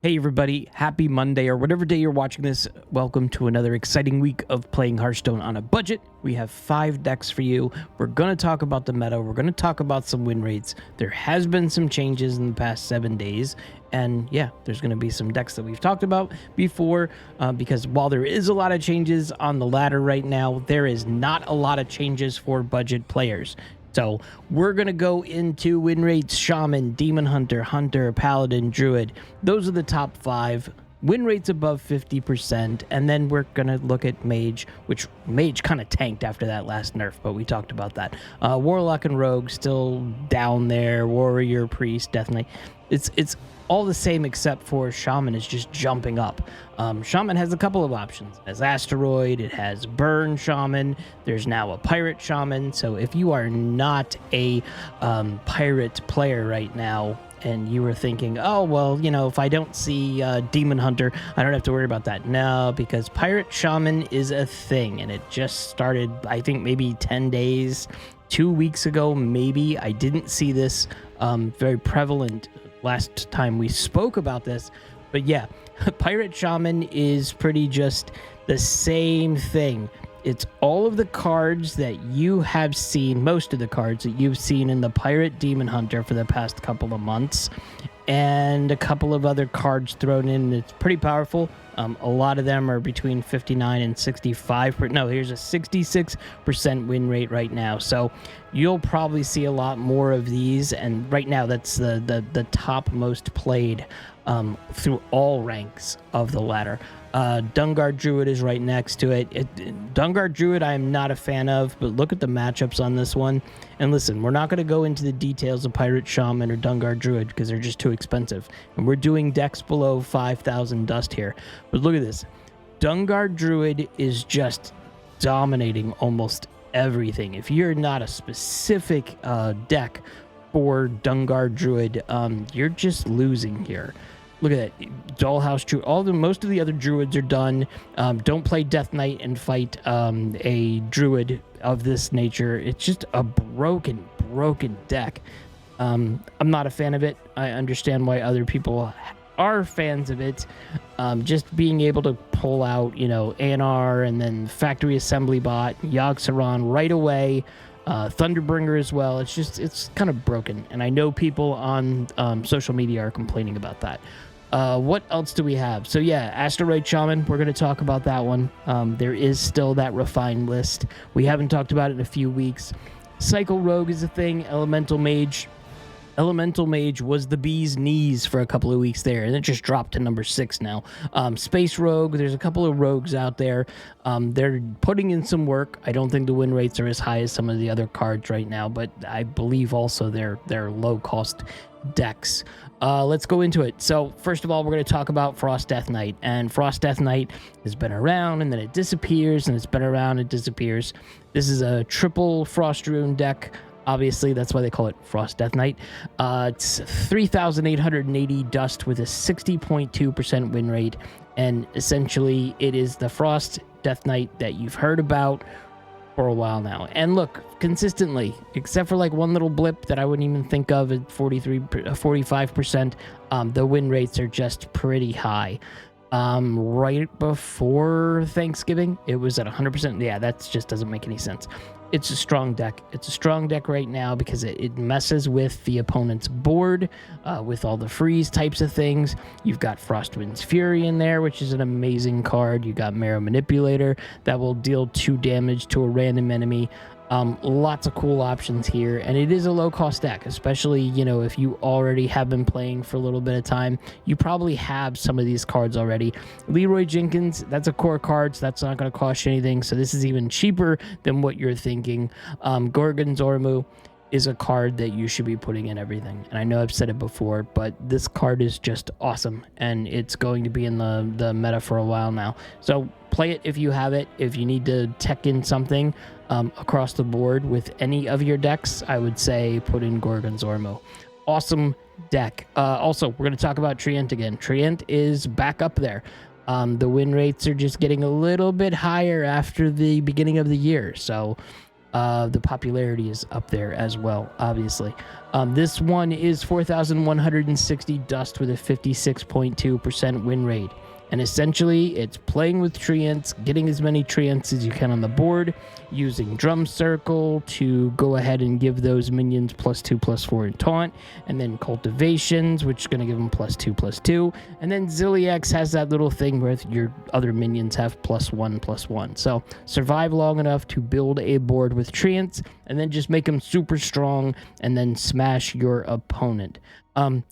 Hey everybody, happy Monday or whatever day you're watching this. Welcome to another exciting week of playing Hearthstone on a budget. We have 5 decks for you. We're going to talk about the meta. We're going to talk about some win rates. There has been some changes in the past 7 days. And yeah, there's going to be some decks that we've talked about before because while there is a lot of changes on the ladder right now, there is not a lot of changes for budget players. So we're going to go into win rates, shaman, demon hunter, hunter, paladin, druid. Those are the top 5. Win rates above 50%. And then we're going to look at mage, which mage kind of tanked after that last nerf, but we talked about that. Warlock and rogue still down there. Warrior, priest, death knight. It's all the same except for shaman is just jumping up. Shaman has a couple of options. It has Asteroid, it has burn shaman, there's now a pirate shaman. So if you are not a pirate player right now and you were thinking, oh, well, you know, if I don't see demon hunter, I don't have to worry about that. No, because pirate shaman is a thing and it just started, I think, maybe 10 days, 2 weeks ago, maybe. I didn't see this very prevalent last time we spoke about this, but yeah, pirate shaman is pretty just the same thing. It's all of the cards that you have seen, most of the cards that you've seen in the pirate demon hunter for the past couple of months, and a couple of other cards thrown in. It's pretty powerful. A lot of them are between 59 and 65%. No, here's a 66% win rate right now. So you'll probably see a lot more of these. And right now, that's the top most played through all ranks of the ladder. Dungar Druid is right next to it. Dungar Druid I am not a fan of, but look at the matchups on this one. And listen, we're not going to go into the details of Pirate Shaman or Dungar Druid because they're just too expensive. And we're doing decks below 5,000 dust here. But look at this. Dungar Druid is just dominating almost everything. If you're not a specific deck for Dungar Druid, you're just losing here. Look at that. Dollhouse Druid. Most of the other druids are done. Don't play Death Knight and fight a druid of this nature. It's just a broken deck. I'm not a fan of it. I understand why other people are fans of it. Just being able to pull out, you know, Anar and then Factory Assembly Bot, Yogg-Saron right away. Thunderbringer as well. It's kind of broken. And I know people on social media are complaining about that. What else do we have? So yeah, Asteroid Shaman, we're going to talk about that one. There is still that refined list. We haven't talked about it in a few weeks. Cycle Rogue is a thing. Elemental Mage was the bee's knees for a couple of weeks there, and it just dropped to number 6 now. Space Rogue, there's a couple of rogues out there. They're putting in some work. I don't think the win rates are as high as some of the other cards right now, but I believe also they're low-cost decks. Let's go into it. So first of all, we're going to talk about Frost Death Knight. And Frost Death Knight has been around, and then it disappears, and it's been around, and it disappears. This is a triple Frost Rune deck. Obviously, that's why they call it Frost Death Knight. It's 3,880 dust with a 60.2% win rate. And essentially, it is the Frost Death Knight that you've heard about for a while now. And look, consistently, except for like one little blip that I wouldn't even think of at 45%, the win rates are just pretty high. Right before Thanksgiving, it was at 100%. Yeah, that just doesn't make any sense. It's a strong deck. It's a strong deck right now because it messes with the opponent's board with all the freeze types of things. You've got Frostwind's Fury in there, which is an amazing card. You got Marrow Manipulator that will deal 2 damage to a random enemy. Lots of cool options here, and it is a low-cost deck, especially, you know, if you already have been playing for a little bit of time. You probably have some of these cards already. Leroy Jenkins, that's a core card, so that's not going to cost you anything, so this is even cheaper than what you're thinking. Gorgon's Ormu is a card that you should be putting in everything, and I know I've said it before, but this card is just awesome, and it's going to be in the meta for a while now. So play it if you have it. If you need to tech in something across the board with any of your decks, I would say put in Gorgon's Ormu. Awesome deck. Also, we're going to talk about Treant again. Treant is back up there. The win rates are just getting a little bit higher after the beginning of the year, so the popularity is up there as well, obviously. This one is 4,160 dust with a 56.2% win rate. And essentially, it's playing with treants, getting as many treants as you can on the board, using Drum Circle to go ahead and give those minions +2/+4 in taunt, and then cultivations, which is going to give them +2/+2, and then Zilliax has that little thing where your other minions have +1/+1. So survive long enough to build a board with treants, and then just make them super strong, and then smash your opponent.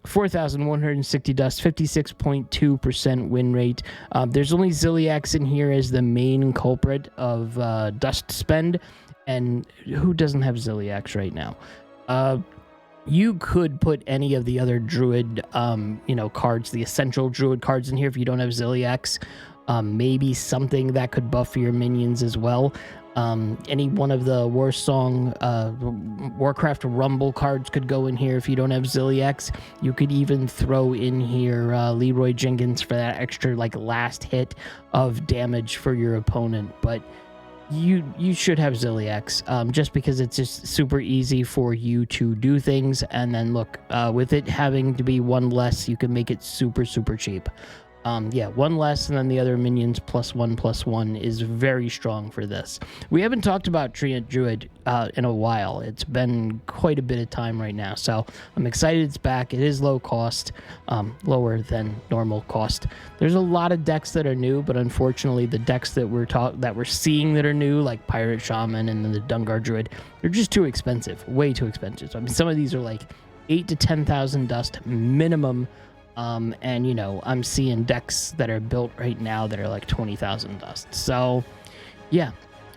4,160 dust, 56.2% win rate. There's only Zilliax in here as the main culprit of dust spend, and who doesn't have Zilliax right now? You could put any of the other druid, cards, the essential druid cards in here if you don't have Zilliax. Maybe something that could buff your minions as well. Any one of the Warcraft Rumble cards could go in here if you don't have Zilliax. You could even throw in here Leroy Jenkins for that extra last hit of damage for your opponent. But you should have Zilliax, just because it's just super easy for you to do things. And then look, with it having to be one less, you can make it super cheap. One less, and then the other minions +1/+1 is very strong for this. We haven't talked about Treant Druid in a while. It's been quite a bit of time right now, so I'm excited it's back. It is low cost, lower than normal cost. There's a lot of decks that are new, but unfortunately the decks that we're seeing that are new, like Pirate Shaman and then the Dungar Druid, they're just too expensive, way too expensive. I mean, some of these are like 8,000 to 10,000 dust minimum. And I'm seeing decks that are built right now that are like 20,000 dust. So yeah,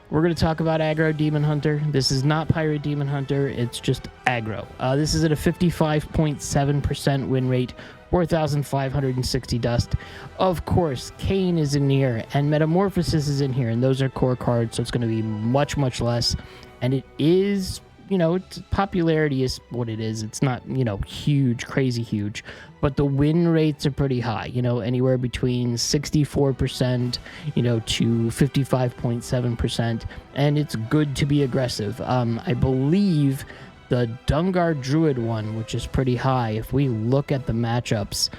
we're going to talk about Aggro Demon Hunter. This is not Pirate Demon Hunter, it's just Aggro. This is at a 55.7% win rate, 4,560 dust. Of course, Kane is in here and Metamorphosis is in here, and those are core cards, so it's going to be much less. And it is, its popularity is what it is. It's not, huge, crazy huge, but the win rates are pretty high, anywhere between 64%, to 55.7%. And it's good to be aggressive. I believe the Dungar Druid one, which is pretty high, if we look at the matchups,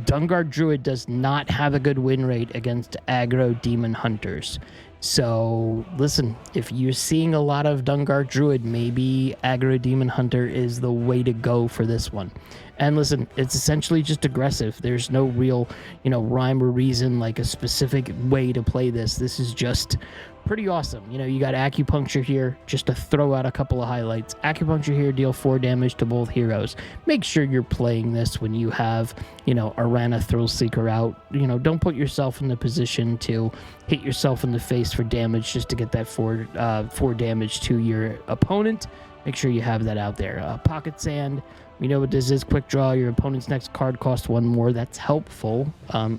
Dungar Druid does not have a good win rate against Aggro Demon Hunters. So listen, if you're seeing a lot of Dungar Druid, maybe Aggro Demon Hunter is the way to go for this one. And listen, it's essentially just aggressive. There's no real, rhyme or reason, like a specific way to play this. This is just pretty awesome. You got Acupuncture here, just to throw out a couple of highlights. Acupuncture here, deal 4 damage to both heroes. Make sure you're playing this when you have, Arana Thrillseeker out. Don't put yourself in the position to hit yourself in the face for damage just to get that 4 damage to your opponent. Make sure you have that out there. Pocket Sand. We know what this is. Quick draw. Your opponent's next card costs 1 more. That's helpful,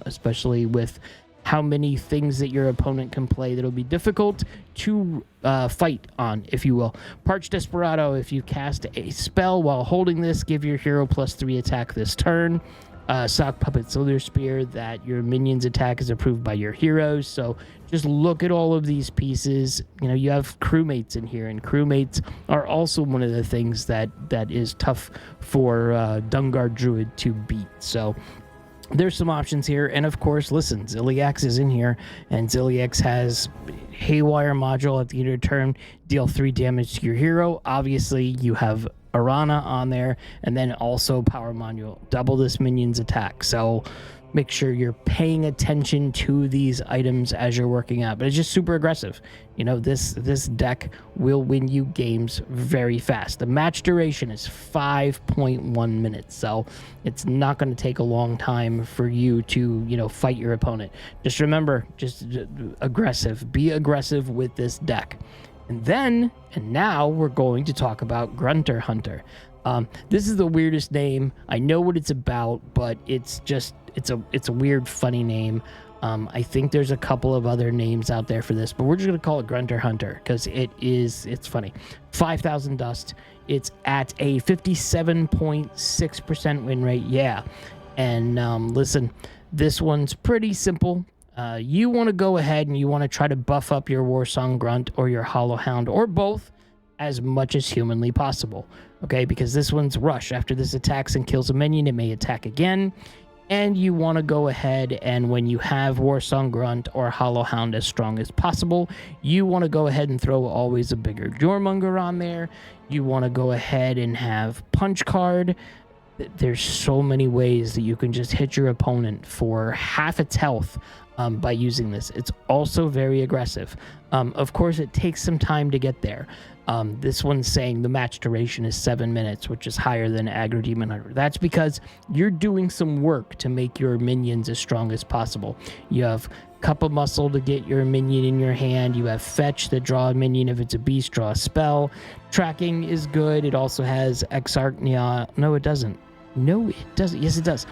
especially with how many things that your opponent can play that'll be difficult to fight on, if you will. Parched Desperado. If you cast a spell while holding this, give your hero +3 attack this turn. Sock Puppet Slither Spear, that your minions attack is approved by your heroes. So just look at all of these pieces. You have crewmates in here, and crewmates are also one of the things that is tough for Dungar Druid to beat. So there's some options here. And of course, listen, Zilliax is in here, and Zilliax has Haywire Module at the end of your turn, deal 3 damage to your hero. Obviously, you have Arana on there, and then also Power Module, double this minion's attack. So make sure you're paying attention to these items as you're working out. But it's just super aggressive. This deck will win you games very fast. The match duration is 5.1 minutes, so it's not going to take a long time for you to fight your opponent. Just remember, just aggressive. Be aggressive with this deck. And now we're going to talk about Grunter Hunter. This is the weirdest name. I know what it's about, but it's a weird, funny name. I think there's a couple of other names out there for this, but we're just going to call it Grunter Hunter because it's funny. 5,000 dust. It's at a 57.6% win rate. Yeah. And listen, this one's pretty simple. you want to go ahead and you want to try to buff up your Warsong Grunt or your Hollow Hound or both as much as humanly possible. Okay, because this one's rush. After this attacks and kills a minion, it may attack again. And you want to go ahead and when you have Warsong Grunt or Hollow Hound as strong as possible, you want to go ahead and throw always a bigger Jormonger on there. You want to go ahead and have Punch Card. There's so many ways that you can just hit your opponent for half its health by using this. It's also very aggressive. Of course, it takes some time to get there. This one's saying the match duration is 7 minutes, which is higher than Aggro Demon Hunter. That's because you're doing some work to make your minions as strong as possible. You have Cup of Muscle to get your minion in your hand. You have Fetch to draw a minion. If it's a beast, draw a spell. Tracking is good. It also has Exarchnia. No, it doesn't. No, it doesn't. Yes, it does.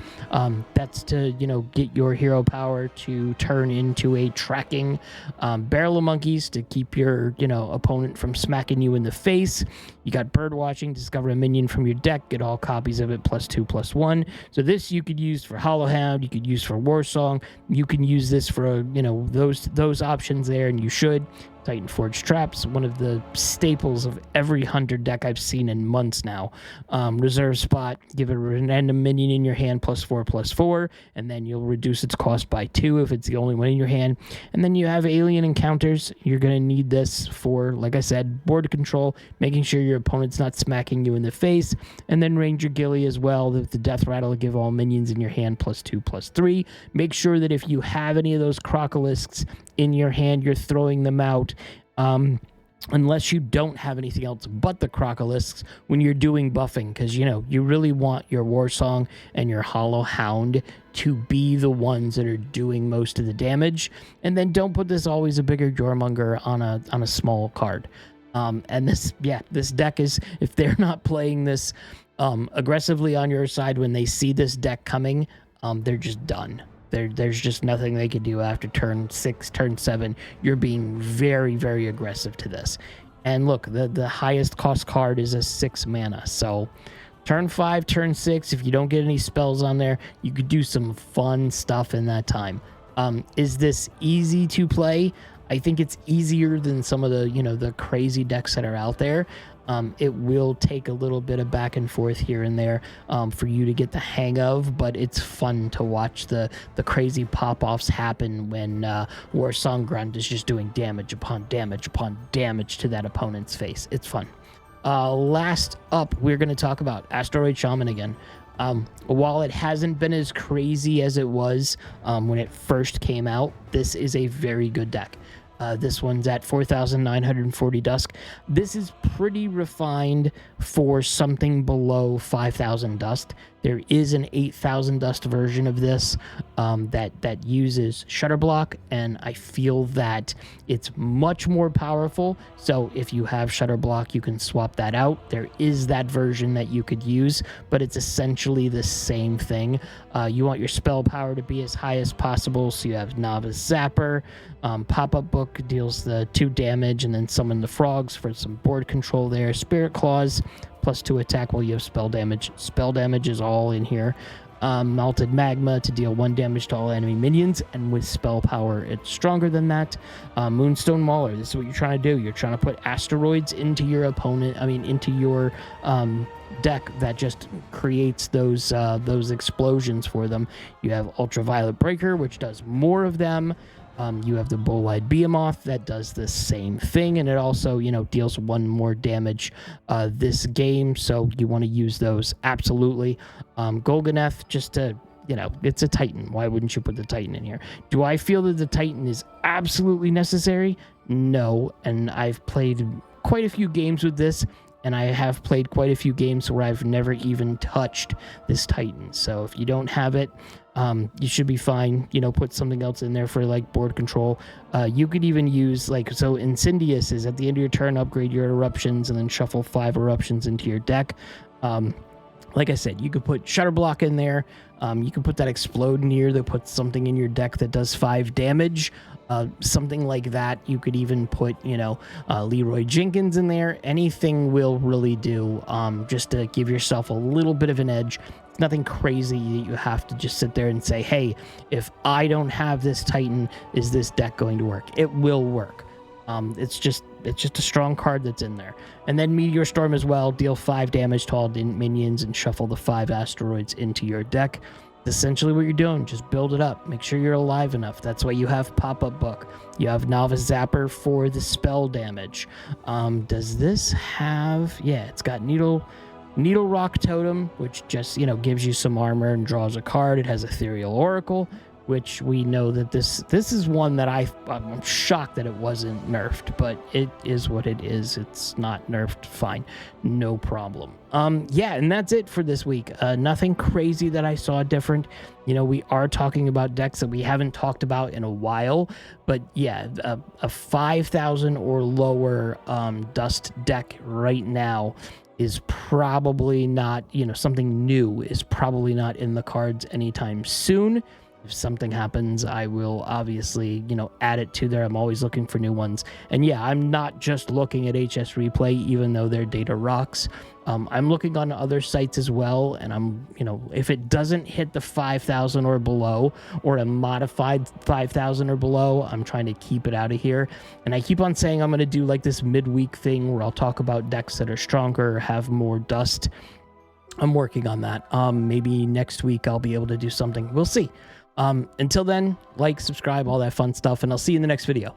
That's to, get your hero power to turn into a tracking barrel of monkeys to keep your, opponent from smacking you in the face. You got bird watching, discover a minion from your deck, get all copies of it +2/+1. So this you could use for Hollow Hound, you could use for Warsong, you can use this for, those options there, and you should. Titan Forge Traps, one of the staples of every hunter deck I've seen in months now. Reserve spot, give it a random minion in your hand +4/+4, and then you'll reduce its cost by 2 if it's the only one in your hand. And then you have alien encounters. You're going to need this for, like I said, board control, making sure your opponent's not smacking you in the face. And then Ranger Gilly as well, the death rattle will give all minions in your hand +2/+3. Make sure that if you have any of those Crocolisks in your hand, you're throwing them out. Unless you don't have anything else but the Crocolisks when you're doing buffing, because you really want your Warsong and your Hollow Hound to be the ones that are doing most of the damage. And then don't put this always a bigger Jormonger on a small card. And this deck is, if they're not playing this aggressively on your side when they see this deck coming, they're just done. There's just nothing they can do after turn 6, turn 7. You're being very, very aggressive to this. And look, the highest cost card is a 6 mana. So turn 5, turn 6, if you don't get any spells on there, you could do some fun stuff in that time. Is this easy to play? I think it's easier than some of the, the crazy decks that are out there. It will take a little bit of back and forth here and there for you to get the hang of, but it's fun to watch the crazy pop-offs happen when Warsong Grunt is just doing damage upon damage upon damage to that opponent's face. It's fun. Last up, we're going to talk about Asteroid Shaman again. While it hasn't been as crazy as it was when it first came out, this is a very good deck. This one's at 4,940 Dusk. This is pretty refined for something below 5,000 Dust. There is an 8,000 Dust version of this that uses Shutter Block, and I feel that it's much more powerful. So if you have Shutter Block, you can swap that out. There is that version that you could use, but it's essentially the same thing. You want your spell power to be as high as possible, so you have Novice Zapper. Pop-Up Book deals the 2 damage, and then summon the frogs for some board control there. Spirit Claws, +2 attack while you have spell damage. Spell damage is all in here. Melted Magma to deal 1 damage to all enemy minions, and with spell power, it's stronger than that. Moonstone Mauler, this is what you're trying to do. You're trying to put asteroids into your into your deck that just creates those explosions for them. You have Ultraviolet Breaker, which does more of them. You have the Bull-Eyed Behemoth that does the same thing, and it also, deals 1 more damage this game, so you want to use those absolutely. Golganeth, just to, it's a Titan. Why wouldn't you put the Titan in here? Do I feel that the Titan is absolutely necessary? No, and I've played quite a few games with this, and I have played quite a few games where I've never even touched this Titan. So if you don't have it, you should be fine. Put something else in there for like board control. You could even use Incendious is at the end of your turn, upgrade your eruptions and then shuffle 5 eruptions into your deck. Like I said, you could put Shutter Block in there. You can put that Explode Near that puts something in your deck that does 5 damage. Something like that. You could even put, Leroy Jenkins in there. Anything will really do, just to give yourself a little bit of an edge. nothing crazy that you have to just sit there and say, hey, if I don't have this Titan, is this deck going to work? It will work. It's just a strong card that's in there. And then Meteor Storm as well. Deal 5 damage to all minions and shuffle the 5 asteroids into your deck. That's essentially what you're doing. Just build it up. Make sure you're alive enough. That's why you have Pop-Up Book. You have Novice Zapper for the spell damage. Does this have... Yeah, it's got Needle Rock Totem, which just, gives you some armor and draws a card. It has Ethereal Oracle, which we know that this is one that I'm shocked that it wasn't nerfed, but it is what it is. It's not nerfed. Fine. No problem. Yeah, and that's it for this week. Nothing crazy that I saw different. We are talking about decks that we haven't talked about in a while, but yeah, a 5,000 or lower Dust deck right now is probably not, something new is probably not in the cards anytime soon. If something happens, I will obviously, add it to there. I'm always looking for new ones. And yeah, I'm not just looking at HS Replay, even though their data rocks. I'm looking on other sites as well. And I'm, if it doesn't hit the 5,000 or below, or a modified 5,000 or below, I'm trying to keep it out of here. And I keep on saying I'm going to do like this midweek thing where I'll talk about decks that are stronger or have more dust. I'm working on that. Maybe next week I'll be able to do something. We'll see. Until then, like, subscribe, all that fun stuff, and I'll see you in the next video.